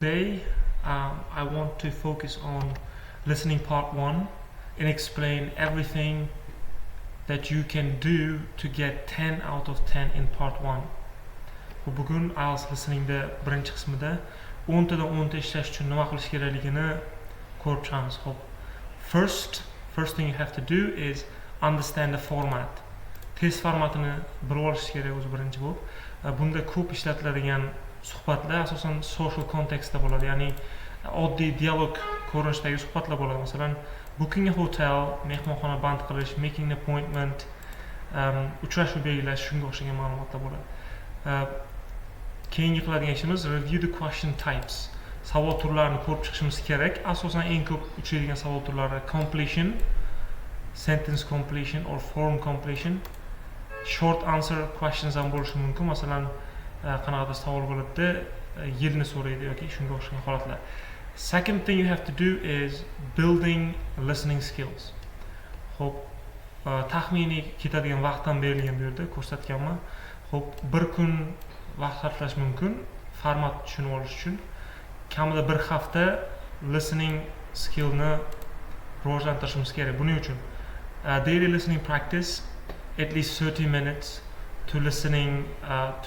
Today, I want to focus on listening part one and explain everything that you can do to get 10 out of 10 in part one. Bugun IELTS listeningda birinchi qismida 10 tadan 10 ta ishlash uchun nima qilish kerakligini ko'rib chiqamiz. First thing you have to do is understand the format. Test formatini bilib olish kerak o'zi birinchi bo'lib. Bunda ko'p ishlatiladigan suhbatlar asosan social contextda bo'ladi, ya'ni oddiy dialog ko'rinishidagi suhbatlar bo'ladi. Masalan, booking a hotel, mehmonxona band qilish, making an appointment, uchrashuv belgilash, shunga o'xshagan ma'lumotlar bo'ladi. Keyingi qiladigan ishimiz review the question types. Savol turlarini ko'rib chiqishimiz kerak. Asosan eng ko'p uchraydigan savol turlari completion, sentence completion or form completion, short answer questions ham bo'lishi mumkin. Masalan, qanaqadir savol bo'ladi, yilni so'raydi yoki shunga o'xshagan holatlar. Second thing you have to do is building listening skills. Xo'p, taxminiy ketadigan vaqtdan berilgan bu yerda ko'rsatganman. Xo'p, bir kun vaqt sarflash mumkin format tushunib olish uchun. Kamida bir hafta listening skillni rivojlantirishimiz kerak. Buning uchun daily listening practice, at least 30 minutes to listening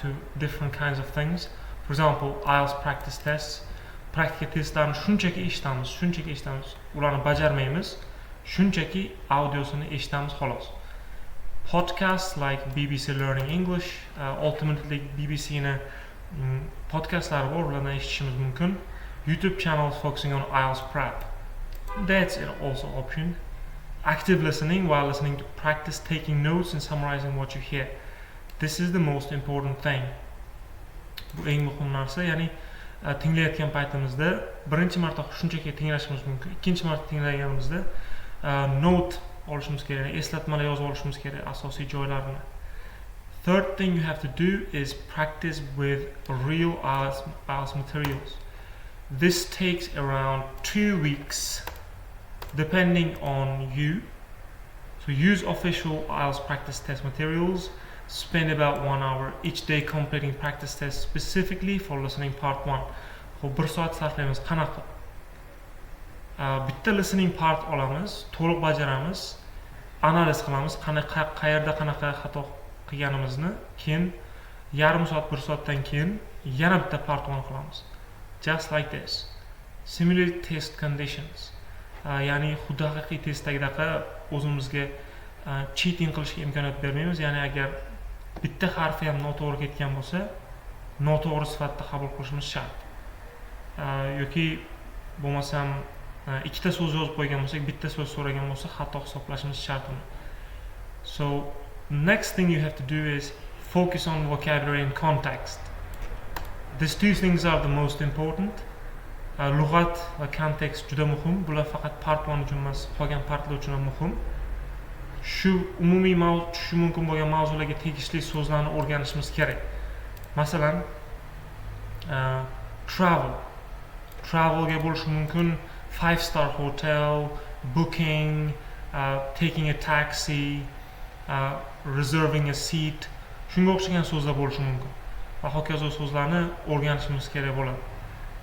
to different kinds of things. For example, IELTS practice tests. Praktika testlarni shunchaki eshitamiz, ularni bajarmaymiz, shunchaki audiosini eshitamiz xolos. Podcasts like BBC Learning English, ultimately BBC ni podcastlari bor, ulardan eshitishimiz mumkin. YouTube channels focusing on IELTS prep. That's also option. Active listening while listening to practice taking notes and summarizing what you hear. This is the most important thing. Bu eng muhim narsa, ya'ni tinglayotgan paytimizda birinchi marta shunchaki tinglashimiz mumkin. Ikkinchi marta tinglaganimizda note olishimiz kerak, eslatmalar yozib olishimiz kerak asosiy joylarini. Third thing you have to do is practice with real IELTS materials. This takes around 2 weeks depending on you. So use official IELTS practice test materials. Spend about 1 hour each day completing practice tests specifically for listening part 1. Xo'p, 1 soat sarflaymiz. Qanaqa? Bitta listening part olamiz, to'liq bajaramiz, analiz qilamiz, qayerda qanaqa xato qilganimizni, keyin yarim soat, 1 soatdan keyin yana bitta part 1 qilamiz. Just like this. Simulate test conditions. Ya'ni xuddi haqiqiy testdagidaqa o'zimizga cheating qilishga imkoniyat bermaymiz. Ya'ni agar bitta harfi ham noto'g'ri ketgan bo'lsa, noto'g'ri sifatida qabul qilishimiz shart. Yoki bo'lmasam ikkita so'z yozib qo'ygan bo'lsak, bitta so'z so'ragan bo'lsa, xato hisoblashimiz shart uni. So, next thing you have to do is focus on vocabulary and context. These two things are the most important. Lug'at va kontekst juda muhim. Bular faqat part 1 uchun emas, qolgan partlar uchun ham muhim. Shu umumiy tushishi mumkin bo'lgan mavzularga tegishli so'zlarni o'rganishimiz kerak. Masalan, travelga bo'lishi mumkin 5-star hotel, booking, taking a taxi, reserving a seat. Shunga o'xshagan so'zlar bo'lishi mumkin. Va hokazo so'zlarni o'rganishimiz kerak bo'ladi.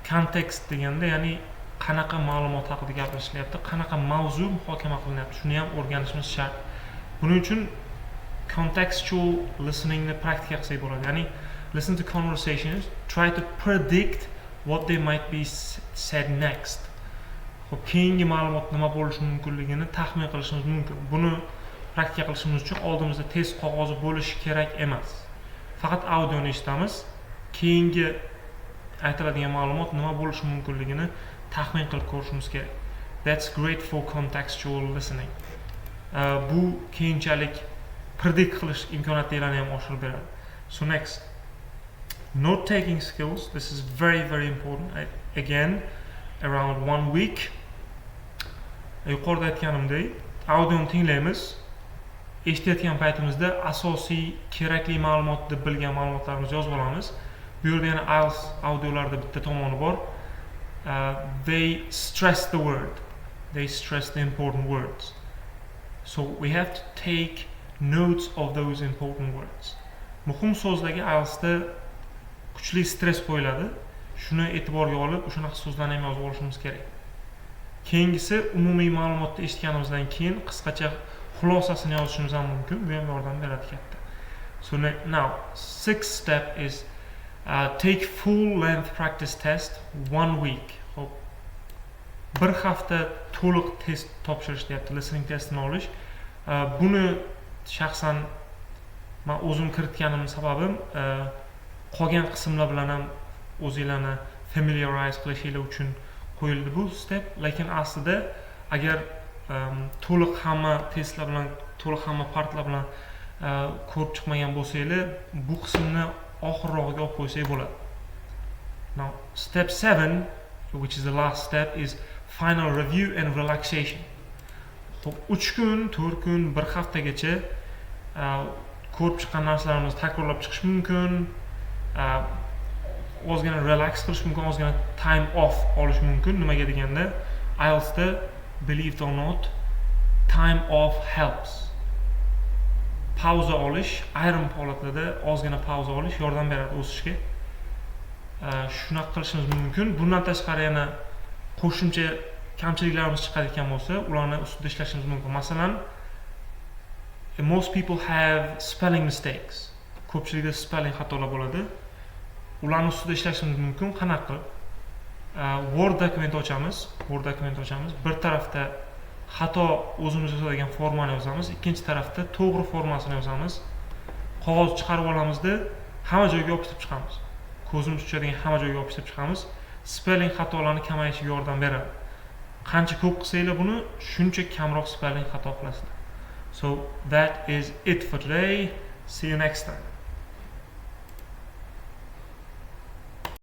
Kontekst deganda, ya'ni qanaqa ma'lumot haqida gapirishyapti, qanaqa mavzu muhokama qilinyapti, shuni ham o'rganishimiz shart. Buning uchun contextual listening ni praktika qilsak bo'ladi. Ya'ni listen to conversations, try to predict what they might be said next. Xo'p, keyingi ma'lumot nima bo'lishi mumkinligini taxmin qilishimiz mumkin. Buni praktika qilishimiz uchun oldimizda test qog'ozi bo'lishi kerak emas. Faqat audioni eshitamiz, keyingi aytiladigan ma'lumot nima bo'lishi mumkinligini taxmin qilib ko'rishimiz kerak. That's great for contextual listening. Bu keyinchalik predict qilish imkoniyatlarini ham oshirib beradi. So next, note taking skills. This is very important. Again, around 1 week. Yuqorida aytganimdek, audioni tinglaymiz. Eshitayotgan paytimizda asosiy kerakli ma'lumotni bilgan ma'lumotlarimizni yozib olamiz. Bu yerda yana IELTS audiolarda bitta tomoni bor. They stress the word. They stress the important words. So we have to take notes of those important words. Muhim so'zlarga IELTSda kuchli stress qo'yiladi. shuni e'tiborga olib o'shunaqa so'zlarni ham yozib olishimiz kerak. Keyingisi umumiy ma'lumotni eshitganimizdan keyin qisqacha xulosasini yozishimiz ham mumkin. Bu ham yordam beradi katta. So now, sixth step is take full length practice test 1 week. Hop. Bir hafta to'liq test topshirish deyapti, listening testini olish. Buni shaxsan men o'zim kiritganim sababim qolgan qismlar bilan ham o'zinglarni familiarize qilishinglar uchun qo'yildi bu step. Lekin aslida agar to'liq hamma testlar bilan, to'liq hamma partlar bilan ko'rib chiqmagan bo'lsanglar, bu qismni oxirroqga olib qo'ysak bo'ladi. Now, step 7, which is the last step, is final review and relaxation. 3 kun, 4 kun, 1 haftagacha ko'rib chiqqan narsalarimizni takrorlab chiqish mumkin, ozgina relax qilish mumkin, ozgina time off olish mumkin. Nimaga deganda, IELTSda believe it or not, time off helps. Pauza olish, ayrim holatlarda ozgina pauza olish yordam beradi o'sishga. Shunaqa qilishimiz mumkin. Bundan tashqari yana qo'shimcha kamchiliklarimiz chiqadigan bo'lsa, ularni ustida ishlashimiz mumkin. Masalan, most people have spelling mistakes. Ko'pchilikda spelling xatolar bo'ladi. Ularni ustida ishlashimiz mumkin. Qanaqa qilib? Word dokument ochamiz. Bir tarafda xato o'zimiz yozadigan formani yozamiz, ikkinchi tarafda to'g'ri formasini yozamiz. Qog'oz chiqarib olamizda, hamma joyga yopishtirib chiqamiz. Ko'zimiz tushadigan hamma joyga yopishtirib chiqamiz. Spelling xatolarni kamayishiga yordam beradi. Qancha ko'p qilsanglar buni, shuncha kamroq spelling xato qilasizlar. So that is it for today. See you next time.